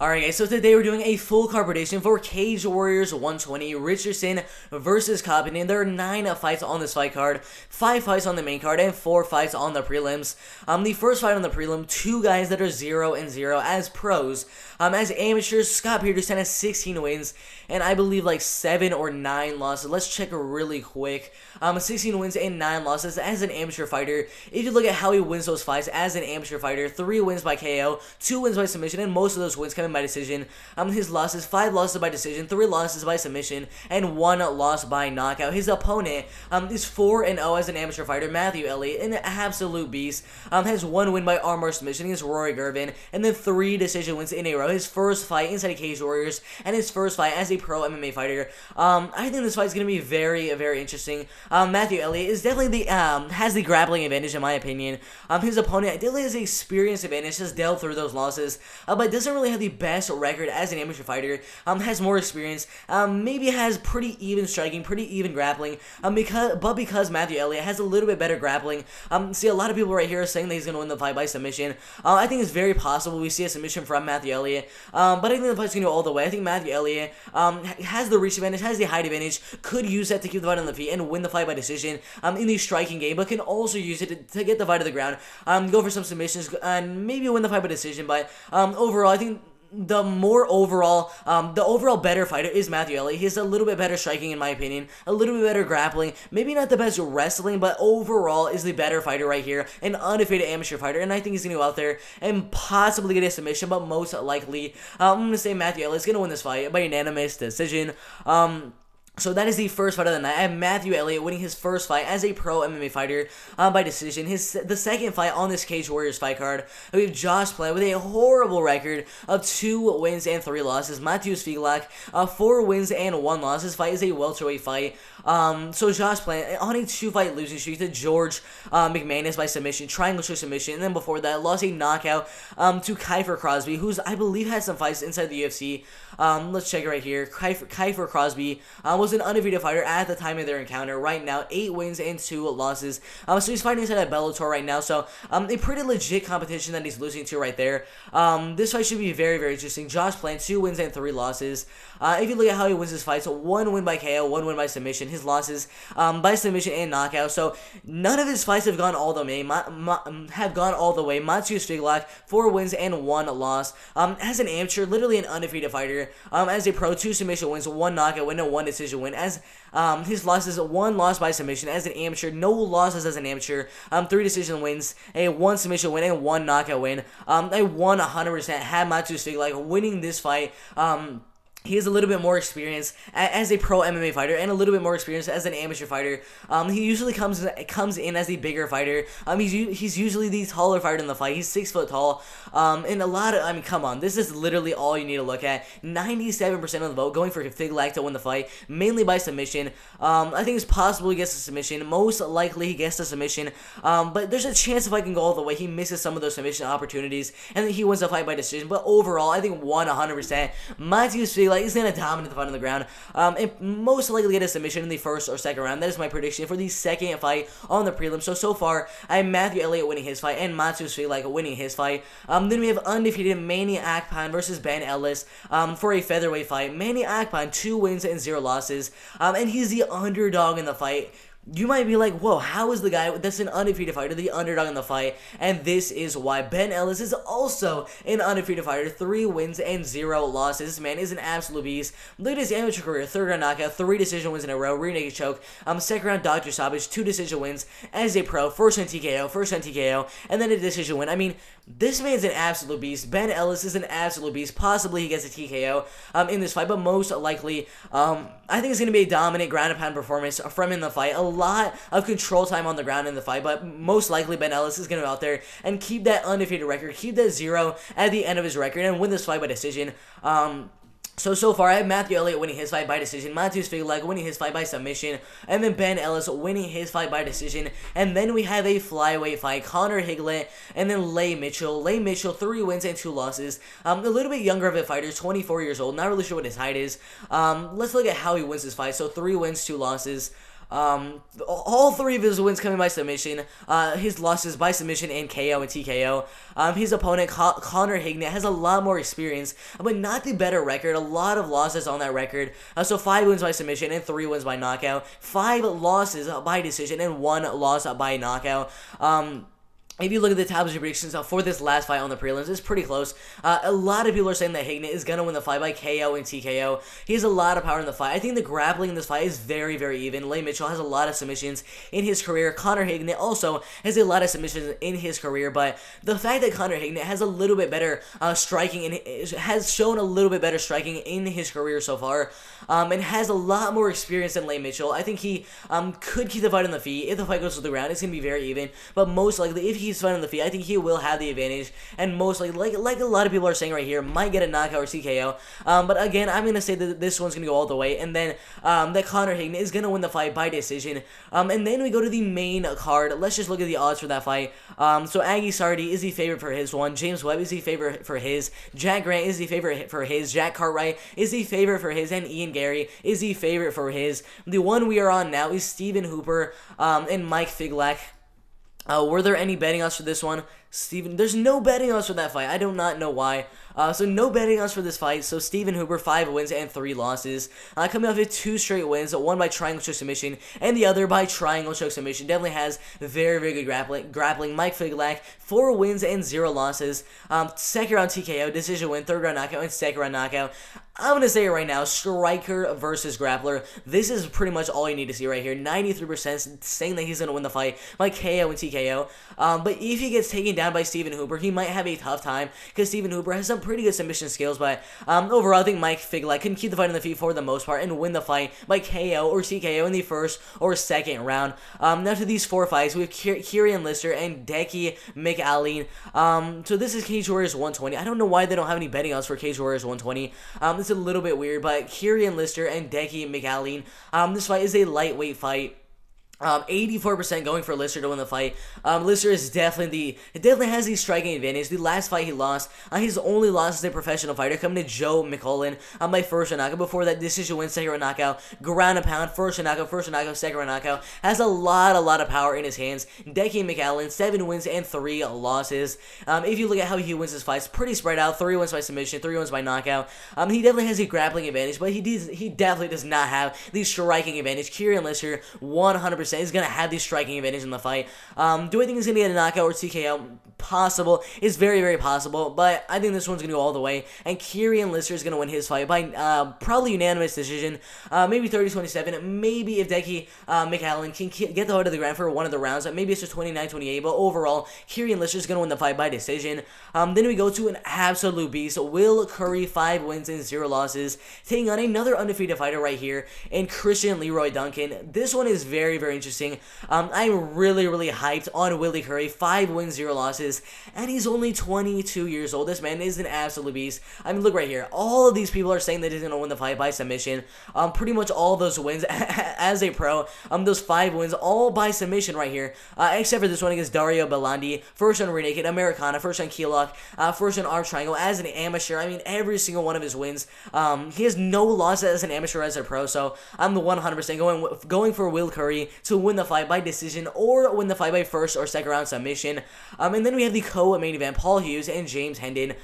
Alright guys, so today we're doing a full card prediction for Cage Warriors 120 Richardson versus Koppen, and there are 9 fights on this fight card, 5 fights on the main card, and 4 fights on the prelims. The first fight on the prelim, 2 guys that are 0-0 as pros. As amateurs, Scott Peterson has 16 wins, and I believe like 7 or 9 losses. Let's check really quick. 16 wins and 9 losses as an amateur fighter. If you look at how he wins those fights as an amateur fighter, 3 wins by KO, 2 wins by submission, and most of those wins come by decision. His losses, 5 losses by decision, 3 losses by submission, and 1 loss by knockout. His opponent is 4-0 as an amateur fighter, Matthew Elliott, an absolute beast. Has 1 win by armbar submission against Rory Gervin, and then 3 decision wins in a row. His first fight inside of Cage Warriors, and his first fight as a pro MMA fighter. I think this fight is going to be very, very interesting. Matthew Elliott is definitely has the grappling advantage in my opinion. His opponent definitely has the experience advantage, has dealt through those losses, but doesn't really have the best record as an amateur fighter. Has more experience, maybe has pretty even striking, pretty even grappling, because Matthew Elliott has a little bit better grappling. See, a lot of people right here are saying that he's going to win the fight by submission. I think it's very possible we see a submission from Matthew Elliott, but I think the fight's going to go all the way. I think Matthew Elliott has the reach advantage, has the height advantage, could use that to keep the fight on the feet and win the fight by decision in the striking game, but can also use it to get the fight to the ground, go for some submissions, and maybe win the fight by decision. But overall, I think the overall better fighter is Matthew Elliott. He has a little bit better striking in my opinion, a little bit better grappling, maybe not the best wrestling, but overall is the better fighter right here, an undefeated amateur fighter, and I think he's going to go out there and possibly get a submission, but most likely, I'm going to say Matthew Elliott's going to win this fight by unanimous decision. So that is the first fight of the night. I have Matthew Elliott winning his first fight as a pro MMA fighter by decision. The second fight on this Cage Warriors fight card, we have Josh Plant with a horrible record of 2 wins and 3 losses. Matthews Figlak, 4 wins and 1 loss. This fight is a welterweight fight. So Josh Plant on a 2-fight losing streak to George McManus by submission, triangle choke submission, and then before that lost a knockout to Kiefer Crosby, who's I believe had some fights inside the UFC. Let's check it right here. Kiefer Crosby was an undefeated fighter at the time of their encounter. Right now, 8 wins and 2 losses. So he's fighting inside of Bellator right now. So a pretty legit competition that he's losing to right there. This fight should be very, very interesting. Josh Plant, 2 wins and 3 losses. If you look at how he wins his fights, 1 win by KO, 1 win by submission. His losses by submission and knockout. So none of his fights have gone all the way. Matthews Figlak, 4 wins and 1 loss. As an amateur, literally an undefeated fighter. As a pro, 2 submission wins, 1 knockout win, and 1 decision win. As his losses, 1 loss by submission. As an amateur, no losses as an amateur. 3 decision wins, a 1 submission win, and 1 knockout win. I 100% had Matthews Figlak winning this fight. He has a little bit more experience as a pro MMA fighter and a little bit more experience as an amateur fighter. He usually comes in as the bigger fighter. He's usually the taller fighter in the fight. He's 6 foot tall. And a lot of, come on, this is literally all you need to look at. 97% of the vote going for Figlak to win the fight, mainly by submission. I think it's possible he gets a submission. Most likely he gets a submission. But there's a chance if I can go all the way, he misses some of those submission opportunities and then he wins the fight by decision. But overall, I think 100% Matthews Figlak is going to dominate the fight on the ground, and most likely get a submission in the first or second round. That is my prediction for the second fight on the prelim. So far, I have Matthew Elliott winning his fight and Matthews Figlak winning his fight. Then we have undefeated Manny Akpan versus Ben Ellis for a featherweight fight. Manny Akpan, 2 wins and 0 losses, and he's the underdog in the fight. You might be like, whoa, how is the guy that's an undefeated fighter the underdog in the fight? And this is why. Ben Ellis is also an undefeated fighter, 3 wins and 0 losses. This man is an absolute beast. Look at his amateur career, 3rd round knockout, 3 decision wins in a row, rear naked choke, 2nd round doctor stoppage, 2 decision wins as a pro, 1st round TKO, and then a decision win. This man's an absolute beast. Ben Ellis is an absolute beast. Possibly he gets a TKO in this fight, but most likely, I think it's going to be a dominant ground and pound performance from in the fight. A lot of control time on the ground in the fight, but most likely Ben Ellis is going to go out there and keep that undefeated record, keep that 0 at the end of his record, and win this fight by decision. So far, I have Matthew Elliott winning his fight by decision, Matthews Figlak winning his fight by submission, and then Ben Ellis winning his fight by decision. And then we have a flyweight fight, Connor Higlett and then Leigh Mitchell. Leigh Mitchell, 3 wins and 2 losses. A little bit younger of a fighter, 24 years old, not really sure what his height is. Let's look at how he wins this fight. So 3 wins, 2 losses. All 3 of his wins coming by submission, his losses by submission and KO and TKO. His opponent, Connor Higgins, has a lot more experience, but not the better record. A lot of losses on that record. So 5 wins by submission and 3 wins by knockout. 5 losses by decision and 1 loss by knockout. If you look at the top predictions for this last fight on the prelims, it's pretty close. A lot of people are saying that Higgins is going to win the fight by KO and TKO. He has a lot of power in the fight. I think the grappling in this fight is very, very even. Leigh Mitchell has a lot of submissions in his career. Connor Higgins also has a lot of submissions in his career, but the fact that Connor Higgins has a little bit better striking and has shown a little bit better striking in his career so far, and has a lot more experience than Leigh Mitchell, I think he could keep the fight on the feet. If the fight goes to the ground, it's going to be very even, but most likely, if he's fighting on the feet, I think he will have the advantage, and most likely, like a lot of people are saying right here, might get a knockout or TKO. But again, I'm going to say that this one's going to go all the way, and then that Connor Higgins is going to win the fight by decision. And then we go to the main card. Let's just look at the odds for that fight. So Aggie Sardi is the favorite for his one. James Webb is the favorite for his. Jack Grant is the favorite for his. Jack Cartwright is the favorite for his, and Ian Gary is the favorite for his. The one we are on now is Stephen Hooper and Mike Figlak. Were there any betting odds for this one? There's no betting odds for that fight. I do not know why. So no betting odds for this fight. So Stephen Hooper, 5 wins and 3 losses. Coming off of 2 straight wins, one by triangle choke submission and the other by triangle choke submission. Definitely has very, very good grappling. Mike Figlak, 4 wins and 0 losses. Second round TKO, decision win, 3rd round knockout, and 2nd round knockout. I'm going to say it right now, striker versus grappler. This is pretty much all you need to see right here. 93% saying that he's going to win the fight by KO and TKO. But if he gets taken down by Stephen Hooper, he might have a tough time because Stephen Hooper has some pretty good submission skills. But overall, I think Mike Figlak can keep the fight on the feet for the most part and win the fight by KO or TKO in the 1st or 2nd round. Now to these 4 fights, we have Kiri and Lister and Deki Mcallen. So this is Cage Warriors 120. I don't know why they don't have any betting odds for Cage Warriors 120. It's a little bit weird, but Kiri and Lister and Deki Mcallen. This fight is a lightweight fight. 84% going for Lister to win the fight. Lister is definitely has the striking advantage. The last fight he lost, his only loss as a professional fighter, coming to Joe Mcallene by 1st round knockout. Before that, decision win, 2nd round knockout, ground and pound, 1st round knockout, 2nd round knockout. Has a lot of power in his hands. Deki Mcallen, 7 wins and 3 losses. If you look at how he wins his fights, pretty spread out. 3 wins by submission, 3 wins by knockout. He definitely has a grappling advantage, but he definitely does not have the striking advantage. Kiri and Lister, 100%. Is going to have the striking advantage in the fight. Do I think he's going to get a knockout or TKO? Possible. It's very, very possible, but I think this one's going to go all the way, and Kiri and Lister is going to win his fight by probably unanimous decision, maybe 30-27, maybe if Deki Mcallen can get the fight to the ground for one of the rounds, maybe it's just 29-28, but overall, Kiri and Lister is going to win the fight by decision. Then we go to an absolute beast, Will Curry, 5 wins and 0 losses, taking on another undefeated fighter right here, and Christian Leroy Duncan. This one is very, very interesting. I'm really, really hyped on Willie Curry, 5 wins, 0 losses, and he's only 22 years old. This man is an absolute beast. I mean, look right here. All of these people are saying that he's going to win the fight by submission. Pretty much all those wins as a pro, those 5 wins, all by submission right here, except for this one against Dario Belandi, 1st on rear naked, Americana, 1st on key lock, 1st on arm triangle, as an amateur. I mean, every single one of his wins. He has no losses as an amateur as a pro, so I'm the 100% going for Will Curry to win the fight by decision or win the fight by 1st or 2nd round submission. And then we have the co-main event, Paul Hughes and James Hendon.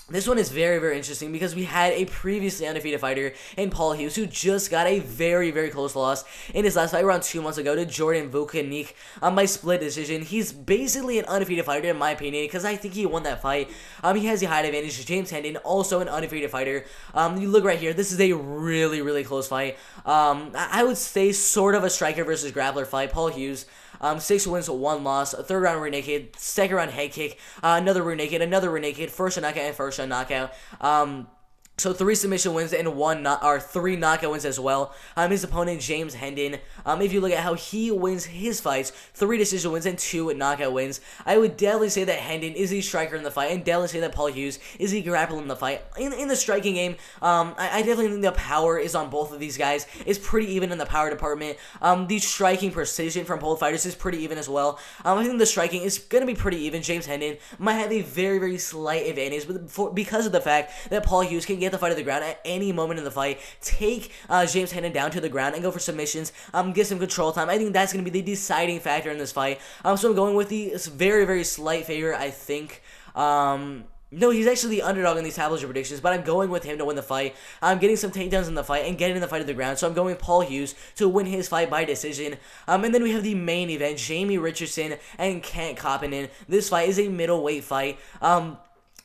This one is very, very interesting because we had a previously undefeated fighter in Paul Hughes who just got a very, very close loss in his last fight around 2 months ago to Jordan Vukovic by split decision. He's basically an undefeated fighter in my opinion because I think he won that fight. He has the height advantage. James Hendon, also an undefeated fighter. You look right here. This is a really, really close fight. I would say sort of a striker versus grappler fight. Paul Hughes, 6 wins, 1 loss, 3rd round rear naked, 2nd round head kick, another rear naked, 1st round knockout, and 1st round knockout. So 3 submission wins and 3 knockout wins as well. His opponent, James Hendon, if you look at how he wins his fights, 3 decision wins and 2 knockout wins. I would definitely say that Hendon is the striker in the fight, and definitely say that Paul Hughes is the grappler in the fight. In the striking game, I definitely think the power is on both of these guys. It's pretty even in the power department. The striking precision from both fighters is pretty even as well. I think the striking is going to be pretty even. James Hendon might have a very, very slight advantage because of the fact that Paul Hughes can get the fight to the ground at any moment in the fight, take James Hendon down to the ground and go for submissions, get some control time. I think that's going to be the deciding factor in this fight. So I'm going with the very, very slight favorite, I think. No, he's actually the underdog in these tabloid predictions, but I'm going with him to win the fight. I'm getting some takedowns in the fight and getting the fight to the ground, so I'm going with Paul Hughes to win his fight by decision. And then we have the main event, Jamie Richardson and Kent Koppen. This fight is a middleweight fight.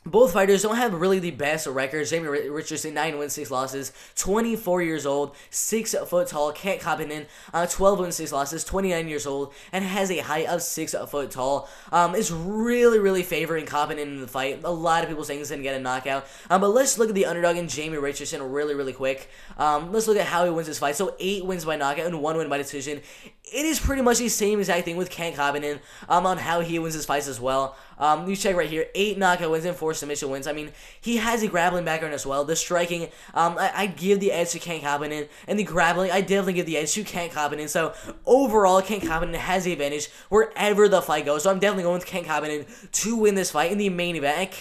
Both fighters don't have really the best records. Jamie Richardson, 9 wins, 6 losses, 24 years old, 6 foot tall. Kent Koppen, 12 wins, 6 losses, 29 years old, and has a height of 6 foot tall. Is really, really favoring Koppen in the fight. A lot of people saying he's going to get a knockout. But let's look at the underdog in Jamie Richardson really, really quick. Let's look at how he wins this fight. So 8 wins by knockout and 1 win by decision. It is pretty much the same exact thing with Kent Koppen on how he wins his fights as well. You check right here, 8 knockout wins and 4 submission wins. I mean, he has a grappling background as well. The striking, I give the edge to Kent Koppen, and the grappling, I definitely give the edge to Kent Koppen. So overall, Kent Koppen has the advantage wherever the fight goes. So I'm definitely going with Kent Koppen to win this fight in the main event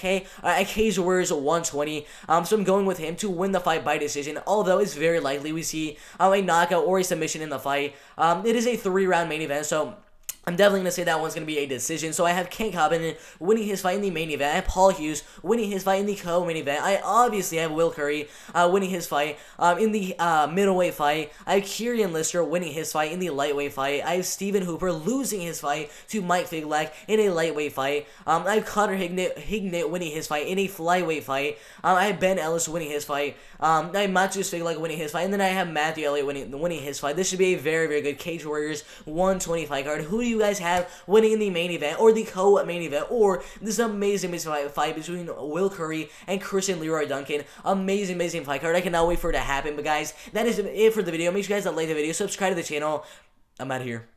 at Cage Warriors 120. So I'm going with him to win the fight by decision, although it's very likely we see a knockout or a submission in the fight. It is a 3-round main event, so I'm definitely going to say that one's going to be a decision. So I have Kent Koppen winning his fight in the main event. I have Paul Hughes winning his fight in the co-main event. I obviously have Will Curry winning his fight in the middleweight fight. I have Kiri and Lister winning his fight in the lightweight fight. I have Stephen Hooper losing his fight to Mike Figlack in a lightweight fight. I have Connor Hignett winning his fight in a flyweight fight. I have Ben Ellis winning his fight. I have Matthews Figlack winning his fight. And then I have Matthew Elliott winning his fight. This should be a very, very good Cage Warriors 120 fight card. Who do you guys have winning in the main event or the co-main event or this amazing fight between Will Curry and Christian Leroy Duncan? Amazing fight card. I cannot wait for it to happen. But guys, that is it for the video. Make sure you guys like the video, subscribe to the channel. I'm out of here.